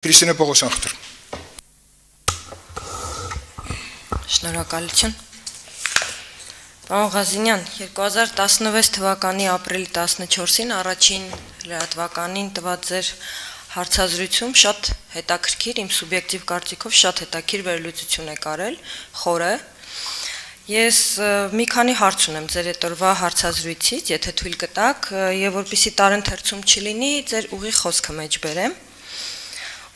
Քրիստինե Պողոսյան խնդրում։ Շնորհակալություն։ Պարոն Ղազինյան, 2016 թվականի ապրիլի 14-ին առաջին լրատվականին տված ձեր հարցազրույցում շատ հետաքրքիր, իմ սուբյեկտիվ կարծիքով շատ հետաքրքիր վերլուծություն եք արել, խորը։ Ես մի քանի հարց ունեմ ձեր այդ օրվա հարցազրույցից, եթե թույլ կտաք, եւ որպեսզի տարընթերցում չլինի, ձեր ուղիղ խոսքը մեջ բերեմ։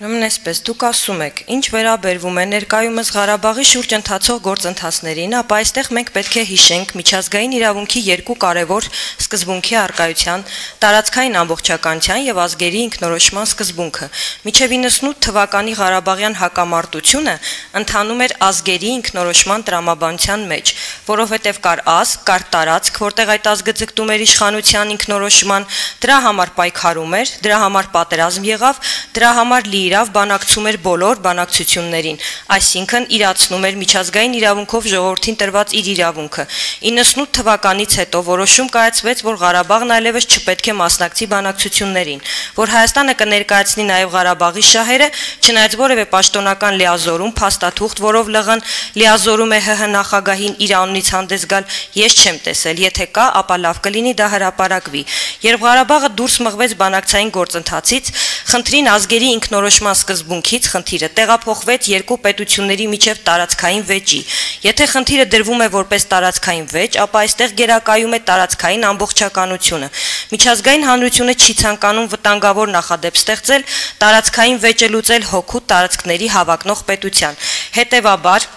Ուրեմն այսպես, դուք ասում եք, ինչ վերաբերվում է ներկայումս Ղարաբաղի շուրջ ընթացող գործընթացներին, ապա այստեղ մենք պետք է հիշենք միջազգային իրավունքի երկու կարևոր սկզբունքի առկայության, տարածքային ամբողջականության եւ ազգերի ինքնորոշման սկզբունքը։ Մինչեւ 98 թվականի Ղարաբաղյան հակամարտությունը ընթանում էր ազգերի ինքնորոշման տրամաբանության մեջ, որովհետեւ կար ազգ, կար տարածք, որտեղ այդ ազգը ձգտում էր իշխանության ինքնորոշման, դրա համար պայքարում էր, դրա համար պատերազմ եղավ, դրա համար իրավ բանակցում էր բոլոր բանակցություններին, այսինքն իրացնում էր միջազգային իրավունքով ժողովրդին տրված իր իրավունքը։ 98 թվականից հետո որոշում կայացվեց, որ Ղարաբաղն այլևս չպետք է մասնակցի բանակցություններին, որ Հայաստանը կներկայացնի նաև Ղարաբաղի շահերը, չնայած որևէ պաշտոնական լիազորում, փաստաթուղթ, որով ԼՂ-ն լիազորում է ՀՀ նախագահին իր անունից հանդես գալ, ես չեմ տեսել, եթե կա, ապա լավ կլինի դա հրապարակվի։ Երբ Ղարաբաղը դուրս մղվեց բանակցային գործընթացից, խնդրին ազգերի ինքնորոշման սկզբունքից խնդիրը տեղափոխվեց երկու պետությունների միջև տարածքային վեճի։ Եթե խնդիրը դրվում է որպես տարածքային վեճ, ապա այստեղ գերակայում է տարածքային ամբողջականությունը։ Միջազգային հանրությունը չի ցանկանում վտանգավոր նախադեպ ստեղծել, տարածքային վեճը լուծել հօգուտ տարածքների հավակնող պետության։ Հետևաբար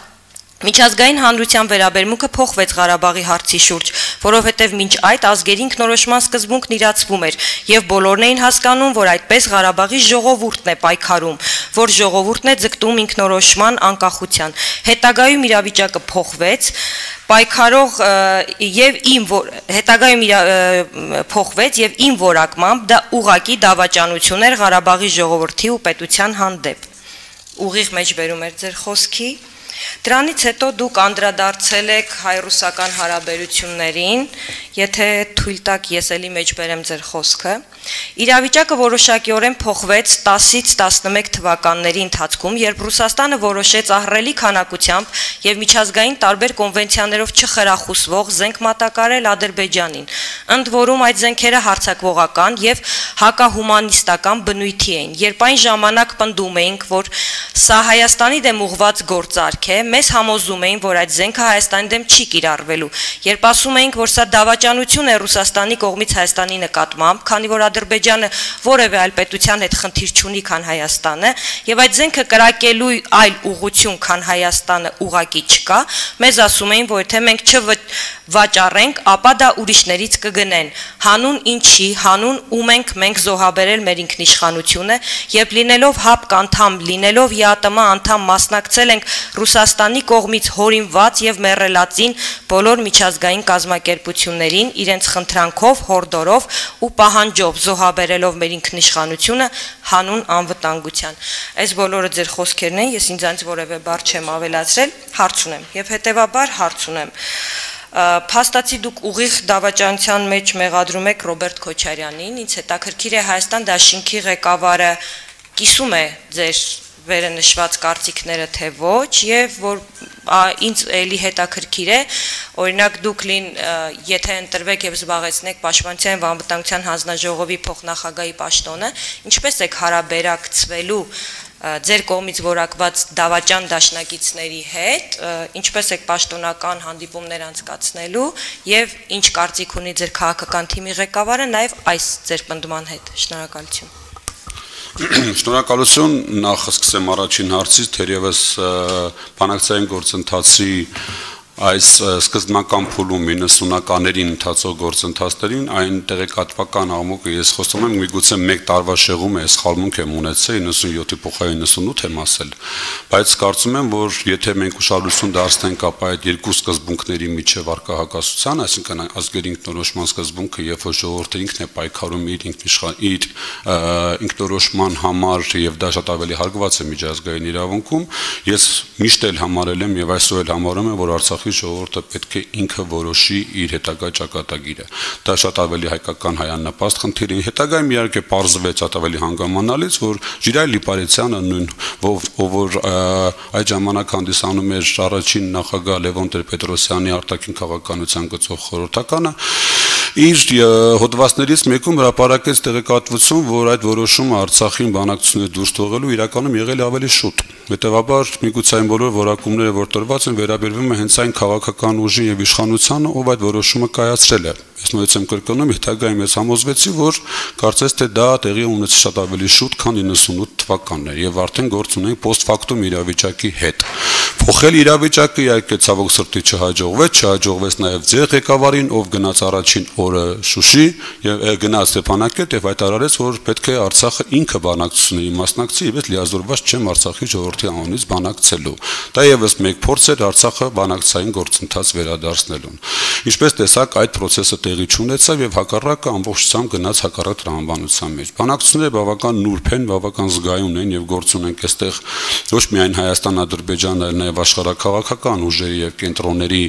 միջազգային հանրության վերաբերմունքը փոխվեց Ղարաբաղի հարցի շուրջ, որովհետև մինչ այդ ազգերի ինքնորոշման սկզբունքն իրացվում էր, եւ բոլորն էին հասկանում, որ այդպես Ղարաբաղի ժողովուրդն է պայքարում, որ ժողովուրդն է ձգտում ինքնորոշման անկախության։ Հետագայում իրավիճակը փոխվեց, պայքարող եւ հետագայում փոխվեց եւ իմ որակմամբ դա ուղակի դավաճանություն էր Ղարաբաղի ժողովրդի ու պետության հանդեպ։ Ուղիղ մեջ բերում էր ձեր խոսքի։ Դրանից հետո դուք անդրադարձել եք հայ-ռուսական հարաբերություններին, եթե թույլ տաք ես էլի մեջ բերեմ ձեր խոսքը։ Իրավիճակը որոշակիորեն փոխվեց 10-ից 11 թվականների ընթացքում, երբ Ռուսաստանը որոշեց ահռելի քանակությամբ եւ միջազգային տարբեր կոնվենցիաներով չխրախուսվող զենք մատակարարել Ադրբեջանին։ Ընդ որում այդ զենքերը հարձակվողական եւ հակահումանիստական բնույթի էին։ Երբ այն ժամանակ պնդում էինք, որ սա Հայաստանի դեմ ուղղված գործարք է, մեզ համոզում էին, որ այդ զենքը Հայաստանի դեմ չի կիրառվելու։ Երբ ասում էինք, որ սա դավաճանություն է Ռուսաստանի կողմից Հայաստանի նկատմամբ, քանի որ Ադրբեջանը որևէ այլ պետության հետ խնդիր չունի, քան Հայաստանը, եւ այդ զենքը կրակելու այլ ուղղություն, քան Հայաստանը ուղակի չկա, մեզ ասում էին, որ եթե մենք չվաճառենք, ապա դա ուրիշներից կգնեն։ Հանուն ինչի, հանուն ում ենք զոհաբերել մեր ինքնիշխանությունը, եւ լինելով ՀԱՊԿ անդամ, լինելով ԵԱՏՄ անդամ մասնակցել ենք Ռուսաստանի կողմից հորինված եւ մեռելածին բոլոր միջազգային կազմակերպություններին իրենց խնդրանքով, հորդորով ու պահանջով զոհաբերելով մեր ինքնիշխանությունը հանուն անվտանգության։ Այս բոլորը ձեր խոսքերն են, ես ինձանից որևէ բառ չեմ ավելացրել, հարց ունեմ եւ հետեւաբար հարց ունեմ։ Փաստացի դուք ուղիղ դավաճանության մեջ մեղադրում եք Ռոբերտ Քոչարյանին, ինձ հետաքրքիր է Հայաստան դաշինքի ղեկավարը կիսում է ձեր վերը նշված կարծիքները թե ոչ, եւ որ ինձ էլի հետաքրքիր է, օրինակ դուք եթե ընտրվեք եւ զբաղեցնեք Պաշտպանության եւ անվտանգության հանձնաժողովի փոխնախագահի պաշտոնը, ինչպես եք հարաբերակցվելու ձեր կողմից որակված դավաճան դաշնակիցների հետ, ինչպես եք պաշտոնական հանդիպումներ անցկացնելու եւ ինչ կարծիք ունի ձեր քաղաքական թիմի ղեկավարը նաեւ այս ձեր պնդման հետ։ Շնորհակալություն։ Շնորհակալություն, նախ սկսեմ առաջին հարցից, թերևս բանակցային գործընթացի այս սկզբնական փուլում 90-ականներին ընթացող գործընթացներին այն տեղեկատվական աղմուկը ես խոսում եմ միգուցե 1 տարվա շեղում է սխալմունք եմ ունեցել 97-ի փոխարեն 98 եմ ասել, բայց կարծում եմ, որ եթե մենք ուշադրություն դարձնենք ապա այդ երկու սկզբունքների միջև առկա հակասության, այսինքն ազգերի ինքնորոշման սկզբունքը, երբ որ ժողովուրդը ինքն է պայքարում իր ինքնորոշման համար եւ դա շատ ավելի հարգված է միջազգային իրավունքում, ես միշտ էլ համարել եմ եւ այսօր էլ համարում եմ, որ Արցախի Արցախի ժողովուրդը պետք է ինքը որոշի իր հետագա ճակատագիրը։ Դա շատ ավելի հայկական հայանպաստ խնդիր է։ Հետագայում իհարկե պարզվեց ավելի հանգամանալից, որ Ժիրայր Լիպարեցյանը նույն որ այդ ժամանակ հանդիսանում էր առաջին նախագահ Լևոն Տեր-Պետրոսյանի արտաքին քաղաքականության գծող խորհրդականը, իր հոդվածներից մեկում հրապարակեց տեղեկատվություն, որ այդ որոշումը Արցախին բանակցությունից դուրս թողելու իրականում եղել է ավելի շուտ։ Հետևաբար միգուցե այն բոլոր որակումները, որ տրված են, վերաբերվում է հենց այն քաղաքական ուժին եւ իշխանությանը, ով այդ որոշումը կայացրել է։ Ես նույնպես եմ կրկնում, հետագայում ես համոզվեցի, որ կարծես թե դա տեղի ունեցել շատ ավելի շուտ, քան 98 թվականն էր, եւ արդեն գործ ունենք post-factum իրավիճակի հետ։ Փոխել իրավիճակը իհարկե ցավոք սրտի չհաջողվեց նաեւ ձեր ղեկավարին, ով գնաց առաջին օրը Շուշի եւ գնաց Ստեփանակերտ եւ հայտարարեց, որ պետք է Արցախը ինքը բանակցությունների մասնակցի, եւ ես լիազորված չեմ Արցախի ժողովրդի անունից բանակցելու։ Դա եւս մեկ փորձ էր Արցախը բանակցային գործընթաց վերադարձնելուն։ Ինչպես տեսակ, այդ process-ը տեղի չունեցավ եւ հակառակը ամբողջությամբ գնաց հակառակ տրամաբանության մեջ։ Բանակցությունները բավական նուրբ են, բավական զգայուն են եւ գործ ունենք այստեղ ոչ միայն Հայաստան, Ադրբեջան, այլ նաեւ աշխարհակաղակական ուժերի եւ կենտրոնների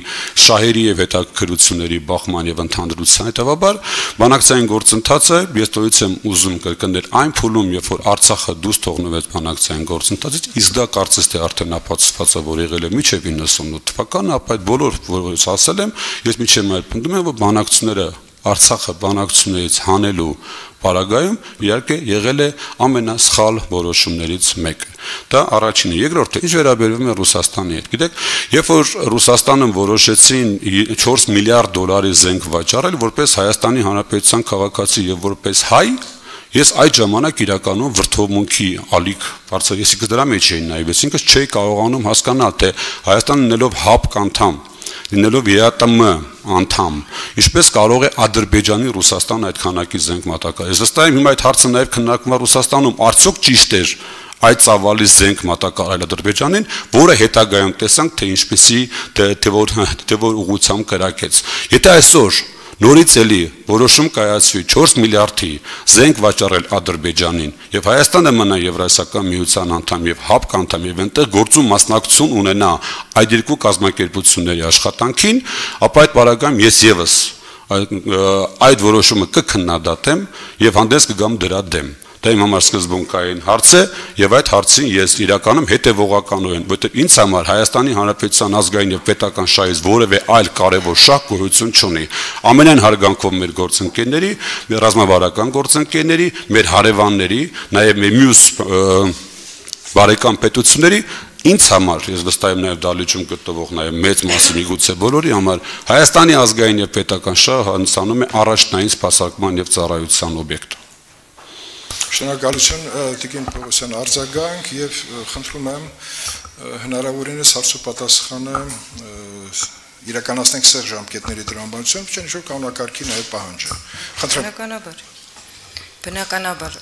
շահերի եւ հետաքրքրությունների բախման եւ ընդհանրության հետևաբար բանակցային գործընթացը ես տոից եմ ուզում կրկնել այն փուլում, երբ որ Արցախը դուրս թողնվեց բանակցային գործընթացից, իսկ դա կարծես թե արդեն ապացուցված է, որ եղել է մինչեւ 98 թվականը, ապա այդ բոլոր որից ասել եմ, ես մինչեւ այդ պնդում եմ, որ բանակցությունները Արցախը բանակցություններից հանելու պարագայում իհարկե եղել է ամենասխալ որոշումներից մեկը։ Դա առաջինը, երկրորդը, ինչ վերաբերվում է Ռուսաստանի հետ։ Գիտեք, երբ որ Ռուսաստանը որոշեցին 4 միլիարդ դոլարի զենք վաճառել որպես Հայաստանի Հանրապետության քաղաքացի եւ որպես հայ, ես այդ ժամանակ իրականում վրթովմունքի ալիք բարձր, ես դրա մեջ էի նայել, ինքս չէի կարողանում հասկանալ, թե Հայաստանը լինելով ՀԱՊԿ անդամ, լինելով ԵԱՏՄ անդամ, ինչպես կարող է Ադրբեջանի Ռուսաստան այդ քանակի զենք մատակարարել։ Ես վստահ եմ հիմա այդ հարցը նաև քննարկվում է Ռուսաստանում, արդյոք ճիշտ էր այդ ծավալի զենք մատակարարել Ադրբեջանին, որը հետագայում տեսանք, թե ինչպեսի թե որ ուղղությամբ կրակեց։ Եթե այսօր նորից էլի որոշում կայացվի 4 միլիարդի զենք վաճառել Ադրբեջանին եւ Հայաստանը մնա Եվրասիական միության անդամ եւ ՀԱՊԿ անդամ եւ այնտեղ գործում մասնակցություն ունենա այդ երկու կազմակերպությունների աշխատանքին, ապա այդ պարագայում ես եւս այդ որոշումը կքննադատեմ եւ հանդես կգամ դրա դեմ։ Դա իմ համար սկզբունքային հարց է եւ այդ հարցին ես իրականում հետեւողականով եմ, որովհետեւ ինձ համար Հայաստանի Հանրապետության ազգային եւ պետական շահից որևէ այլ կարեւոր շահ գոյություն չունի։ Ամենայն հարգանքով մեր գործընկերների, մեր ռազմավարական գործընկերների, մեր հարևանների, նաեւ մեր մյուս բարեկամ պետությունների ինձ համար, ես վստահ եմ նաև դալիճում գտնվող նաև մեծ մասի միգուցե բոլորի համար Հայաստանի ազգային եւ պետական շահը հանդիսանում է առաջնային սպասարկման եւ ծառայության օբյեկտ։ Շնորհակալություն Տիկին Պողոսյան արձագանք եւ խնդրում եմ հնարավորինս հարցոպատասխանը իրականացնենք սեր ժամկետների տրամաբանությամբ, չէ՞ ինչ-որ կանոնակարգի նաև պահանջը։ Խնդրեմ։ Բնականաբար,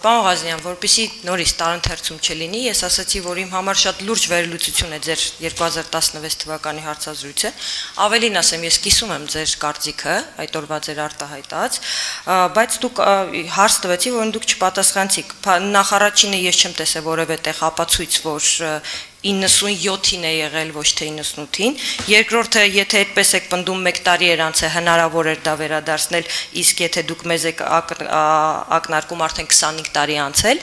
պարոն Ղազարյան, որպեսզի նորից տարընթերցում չլինի, ես ասացի, որ իմ համար շատ լուրջ վերլուծություն է ձեր 2016 թվականի հարցազրույցը, ավելին ասեմ, ես կիսում եմ ձեր կարծիքը, այդ օրվա ձեր արտահայտած, բայց դուք հարց տվեցի, որ դուք չպատասխանցիք, նախարարինը ես չեմ տեսել որևէ տեղ ապացույց, որ 97-ին է եղել, ոչ թե 98-ին, երկրորդը, եթե այդպես եք պնդում 1 տարի էր անց է հնարավոր էր դա վերադարձնել, իսկ եթե դուք մեզ եք ակնարկում արդեն 25 տարի անցել,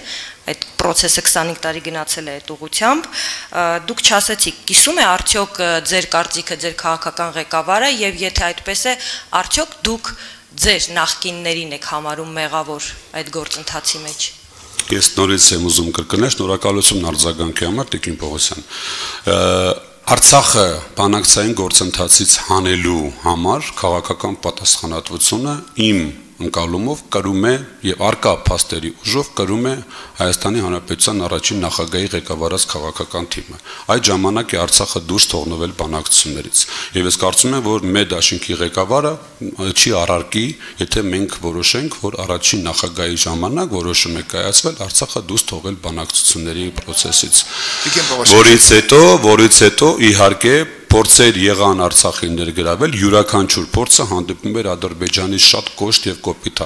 այդ process-ը 25 տարի գնացել է այդ ուղղությամբ, դուք չասեցիք, կիսում է արդյոք ձեր կարծիքը, ձեր քաղաքական ղեկավարը եւ եթե այդպես է, արդյոք դուք ձեր նախկիններին եք համարում մեղավոր այդ գործընթացի մեջ։ Ես նորից եմ ուզում կրկնել, շնորհակալություն արձագանքի համար Տիկին Պողոսյան։ Արցախը բանակցային գործընթացից հանելու համար քաղաքական պատասխանատվությունը իմ ընկալումով կրում է եւ արկա փաստերի ուժով կրում է Հայաստանի Հանրապետության առաջին նախագահի ղեկավարած քաղաքական թիմը։ Այդ ժամանակ է Արցախը դուրս թողնվել բանակցություններից։ Եվ ես կարծում եմ, որ մեր դաշինքի ղեկավարը չի առարկի, եթե մենք որոշենք, որ առաջին նախագահի ժամանակ որոշում է կայացվել Արցախը դուրս թողել բանակցությունների process-ից։ Որից հետո իհարկե փորձեր եղան Արցախին ներգրավել, յուրաքանչյուր փորձը հանդիպում էր Ադրբեջանի շատ կոշտ եւ կոպիտ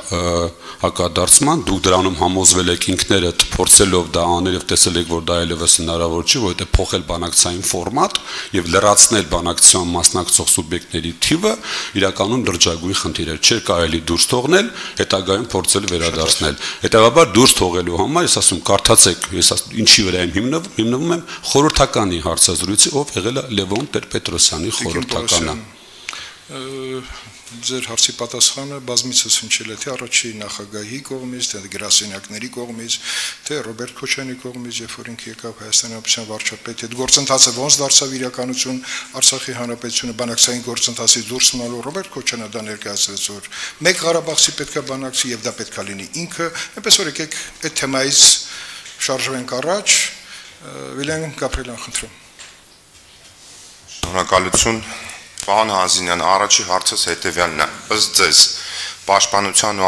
հակադարձման, դուք դրանում համոզվել եք ինքներդ փորձելով դա անել եւ տեսել եք, որ դա այլևս հնարավոր չի, որովհետեւ փոխել բանակցային ֆորմատ եւ լրացնել բանակցության մասնակցող սուբյեկտների թիվը իրականում լրջագույն խնդիր էր, չէր կարելի դուրս թողնել, հետագայում փորձել վերադարձնել։ Հետևաբար դուրս թողելու համար ես ասում, կարդացեք, ես ինչի վրա եմ հիմնվում եմ խորհրդականի հարցազրույցի, ով եղել է Լևոն Տեր-Պետրոսյանի խորհրդականը։ Ձեր հարցի պատասխանը բազմիցս հնչել է թե առաջին նախագահի կողմից, թե գրասենյակների կողմից, թե Ռոբերտ Քոչարյանի կողմից, երբ որ ինքը եկավ Հայաստանի Հանրապետության վարչապետ, այդ գործընթացը ոնց դարձավ իրականություն, Արցախի Հանրապետությունը բանակցային գործընթացից դուրս մնալու Ռոբերտ Քոչարյանը դա ներկայացրեց, որ մեկ Ղարաբաղցի պետքա բանակցի եւ դա պետքա լինի ինքը, այնպես որ եկեք այդ թեմայից շարժվենք առաջ, Վիլյամ Գաբրիելյան, խնդրում։ Շնորհակալություն, պարոն Հազինյան, առաջի հարցս հետևյալն է, ըստ ձեզ, պաշտպանության ու